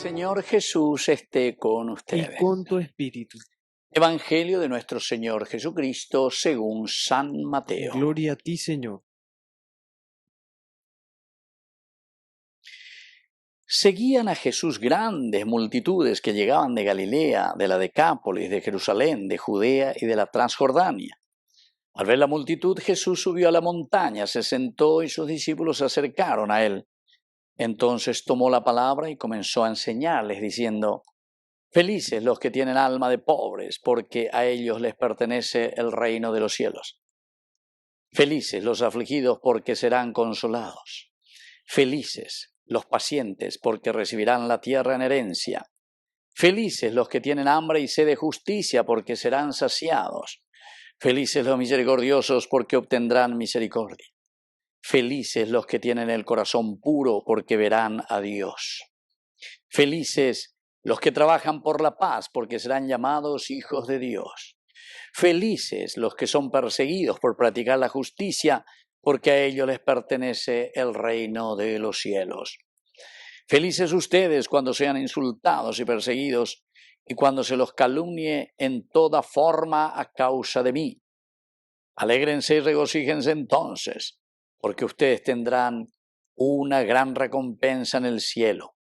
Señor Jesús esté con y ustedes. con tu espíritu. Evangelio de nuestro Señor Jesucristo según San Mateo. Gloria a ti, Señor. Seguían a Jesús grandes multitudes que llegaban de Galilea, de la Decápolis, de Jerusalén, de Judea y de la Transjordania. Al ver la multitud, Jesús subió a la montaña, se sentó y sus discípulos se acercaron a él. Entonces tomó la palabra y comenzó a enseñarles, diciendo: Felices los que tienen alma de pobres, porque a ellos les pertenece el reino de los cielos. Felices los afligidos, porque serán consolados. Felices los pacientes, porque recibirán la tierra en herencia. Felices los que tienen hambre y sed de justicia, porque serán saciados. Felices los misericordiosos, porque obtendrán misericordia. Felices los que tienen el corazón puro, porque verán a Dios. Felices los que trabajan por la paz, porque serán llamados hijos de Dios. Felices los que son perseguidos por practicar la justicia, porque a ellos les pertenece el reino de los cielos. Felices ustedes cuando sean insultados y perseguidos, y cuando se los calumnie en toda forma a causa de mí. Alégrense y regocíjense entonces, porque ustedes tendrán una gran recompensa en el cielo.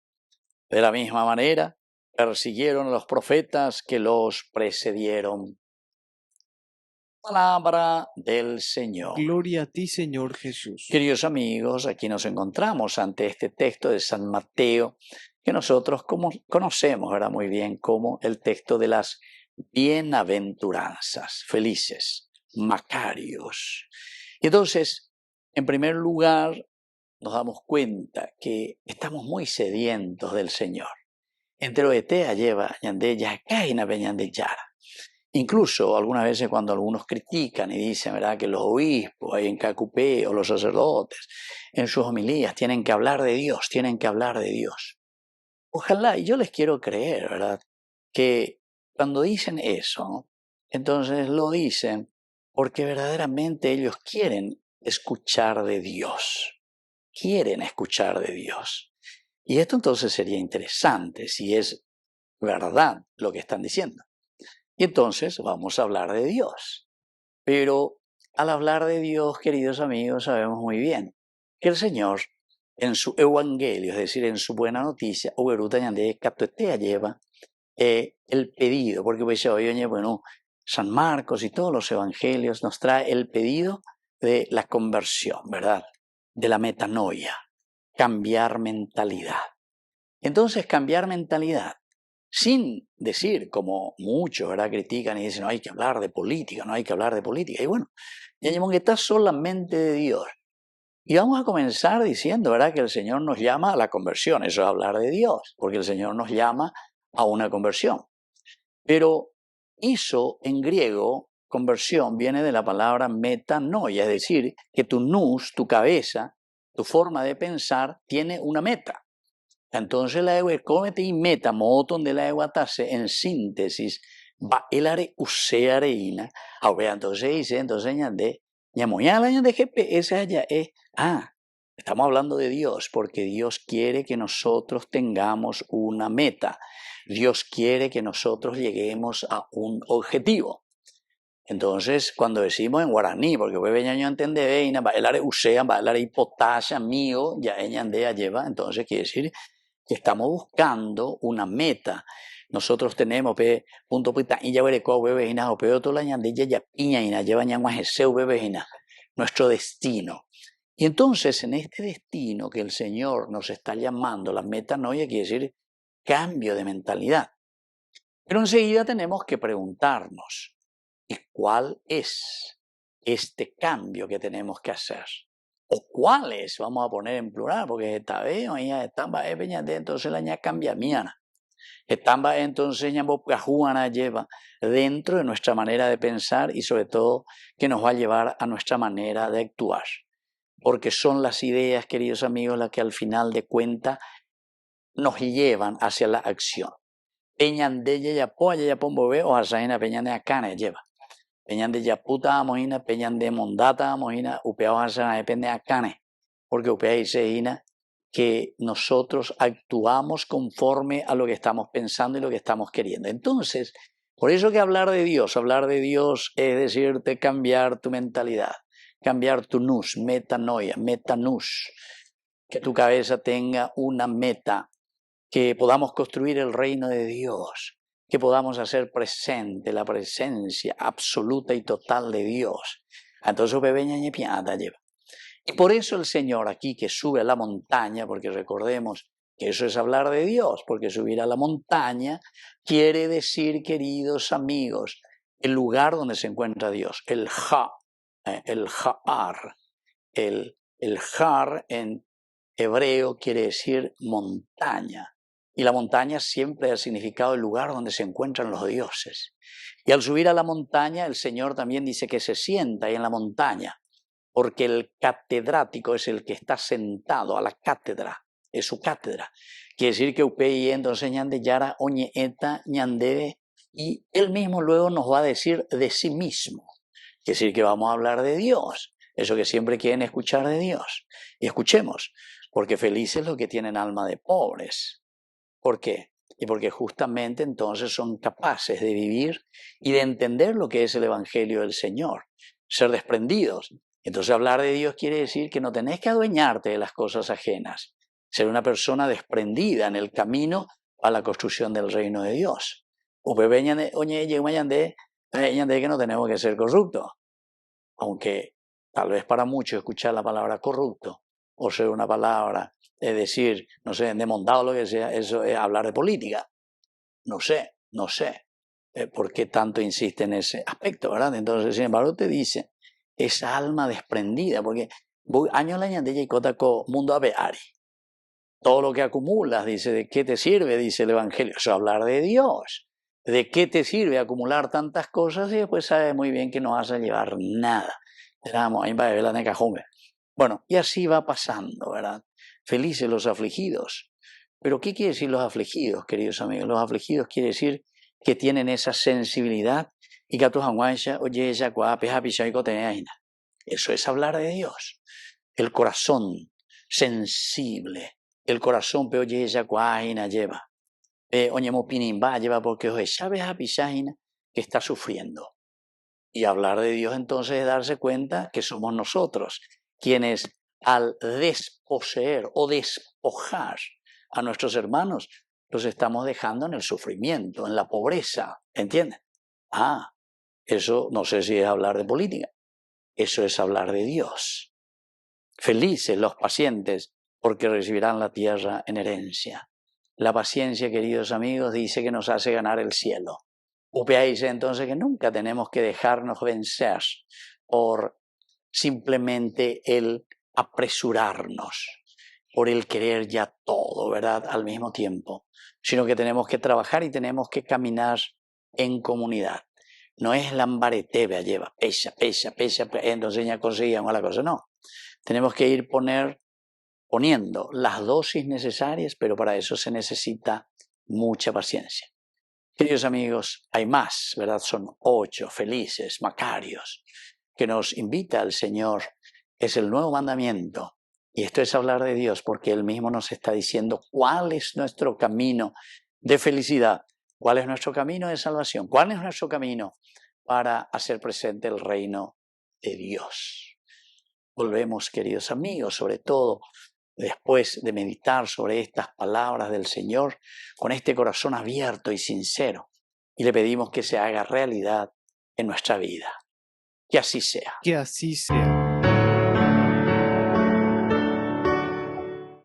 De la misma manera, persiguieron a los profetas que los precedieron. Palabra del Señor. Gloria a ti, Señor Jesús. Queridos amigos, aquí nos encontramos ante este texto de San Mateo, que nosotros conocemos ahora muy bien como el texto de las bienaventuranzas, felices, macarios. Y entonces, en primer lugar, nos damos cuenta que estamos muy sedientos del Señor. Entero etea lleva ñande yacaina beñande yara. Incluso algunas veces cuando algunos critican y dicen, ¿verdad?, que los obispos ahí en Cacupé o los sacerdotes en sus homilías tienen que hablar de Dios, tienen que hablar de Dios. Ojalá, y yo les quiero creer, ¿verdad?, que cuando dicen eso, entonces lo dicen porque verdaderamente ellos quieren escuchar de Dios. Quieren escuchar de Dios. Y esto entonces sería interesante si es verdad lo que están diciendo. Y entonces vamos a hablar de Dios. Pero al hablar de Dios, queridos amigos, sabemos muy bien que el Señor en su evangelio, es decir, en su buena noticia, lleva el pedido, porque pues hoy, bueno, San Marcos y todos los evangelios nos trae el pedido de la conversión, ¿verdad?, de la metanoia, cambiar mentalidad. Entonces, cambiar mentalidad, sin decir, como muchos, ¿verdad?, critican y dicen, no hay que hablar de política, no hay que hablar de política. Y bueno, ya que está solamente de Dios. Y vamos a comenzar diciendo, ¿verdad?, que el Señor nos llama a la conversión. Eso es hablar de Dios, porque el Señor nos llama a una conversión. Pero eso en griego, conversión, viene de la palabra metanoia, es decir, que tu nous, tu cabeza, tu forma de pensar, tiene una meta. Entonces la comete y meta moton de la eguatase en síntesis va el are useareina. Entonces dice, entonces añade, ñamoyala de GPS allá es, estamos hablando de Dios, porque Dios quiere que nosotros tengamos una meta. Dios quiere que nosotros lleguemos a un objetivo. Entonces, cuando decimos en guaraní, porque pues veñaño entende veina, va el are usea, va el are hipotasia mío, ya eñandea lleva, entonces quiere decir que estamos buscando una meta. Nosotros tenemos punto pita y ya vereco bebejina o peor toda la ñandilla ya piña y lleva ñanguajeseu bebejina, nuestro destino. Y entonces en este destino que el Señor nos está llamando, la metanoia quiere decir cambio de mentalidad. Pero enseguida tenemos que preguntarnos, ¿y cuál es este cambio que tenemos que hacer? ¿O cuáles? Vamos a poner en plural, porque esta vez, estamba entonces la ña cambia miana. Estamba entonces ña juana lleva dentro de nuestra manera de pensar y sobre todo que nos va a llevar a nuestra manera de actuar. Porque son las ideas, queridos amigos, las que al final de cuentas nos llevan hacia la acción. Peñan de ya poya ya pombo ve o asaina peñan de acana lleva. Peñan de yaputa amojina, peñan de mondata amojina, upeao hasana depende acane. Porque upea dice hina que nosotros actuamos conforme a lo que estamos pensando y lo que estamos queriendo. Entonces, por eso que hablar de Dios es decirte cambiar tu mentalidad, cambiar tu nous, metanoia, metanus, que tu cabeza tenga una meta, que podamos construir el reino de Dios, que podamos hacer presente la presencia absoluta y total de Dios. Entonces, lleva. Y por eso el Señor aquí que sube a la montaña, porque recordemos que eso es hablar de Dios, porque subir a la montaña quiere decir, queridos amigos, el lugar donde se encuentra Dios, el Har. El Har en hebreo quiere decir montaña. Y la montaña siempre ha significado el lugar donde se encuentran los dioses. Y al subir a la montaña, el Señor también dice que se sienta ahí en la montaña, porque el catedrático es el que está sentado a la cátedra, es su cátedra. Quiere decir que upei entonces ñande yara oñe eta ñandebe, y él mismo luego nos va a decir de sí mismo. Quiere decir que vamos a hablar de Dios, eso que siempre quieren escuchar de Dios. Y escuchemos, porque felices los que tienen alma de pobres. ¿Por qué? Y porque justamente entonces son capaces de vivir y de entender lo que es el Evangelio del Señor, ser desprendidos. Entonces hablar de Dios quiere decir que no tenés que adueñarte de las cosas ajenas, ser una persona desprendida en el camino a la construcción del reino de Dios. Que no tenemos que ser corruptos, aunque tal vez para muchos escuchar la palabra corrupto o ser una palabra, es decir, no sé, demondado o lo que sea, eso es hablar de política. No sé por qué tanto insiste en ese aspecto, ¿verdad? Entonces, sin embargo, te dice esa alma desprendida, porque años la ñandella y cotaco mundo abeari. Todo lo que acumulas, dice, ¿de qué te sirve? Dice el Evangelio. Eso es hablar de Dios. ¿De qué te sirve acumular tantas cosas? Y después sabes muy bien que no vas a llevar nada. Bueno, y así va pasando, ¿verdad? Felices los afligidos. Pero ¿qué quiere decir los afligidos, queridos amigos? Los afligidos quiere decir que tienen esa sensibilidad y que eso es hablar de Dios. El corazón sensible, el corazón lleva. Lleva porque que está sufriendo. Y hablar de Dios entonces es darse cuenta que somos nosotros quienes al desposeer o despojar a nuestros hermanos los estamos dejando en el sufrimiento, en la pobreza, ¿entienden? Eso no sé si es hablar de política, eso es hablar de Dios. Felices los pacientes porque recibirán la tierra en herencia. La paciencia, queridos amigos, dice que nos hace ganar el cielo. Upea dice entonces que nunca tenemos que dejarnos vencer por simplemente el apresurarnos, por el querer ya todo, ¿verdad? Al mismo tiempo, sino que tenemos que trabajar y tenemos que caminar en comunidad. No es lambaretebe, lleva, pesa, entonces ya conseguíamos la cosa, no. Tenemos que ir poniendo las dosis necesarias, pero para eso se necesita mucha paciencia. Queridos amigos, hay más, ¿verdad? Son 8 felices, macarios, que nos invita el Señor. Es el nuevo mandamiento. Y esto es hablar de Dios porque Él mismo nos está diciendo cuál es nuestro camino de felicidad, cuál es nuestro camino de salvación, cuál es nuestro camino para hacer presente el reino de Dios. Volvemos, queridos amigos, sobre todo después de meditar sobre estas palabras del Señor, con este corazón abierto y sincero, y le pedimos que se haga realidad en nuestra vida. Que así sea. Que así sea.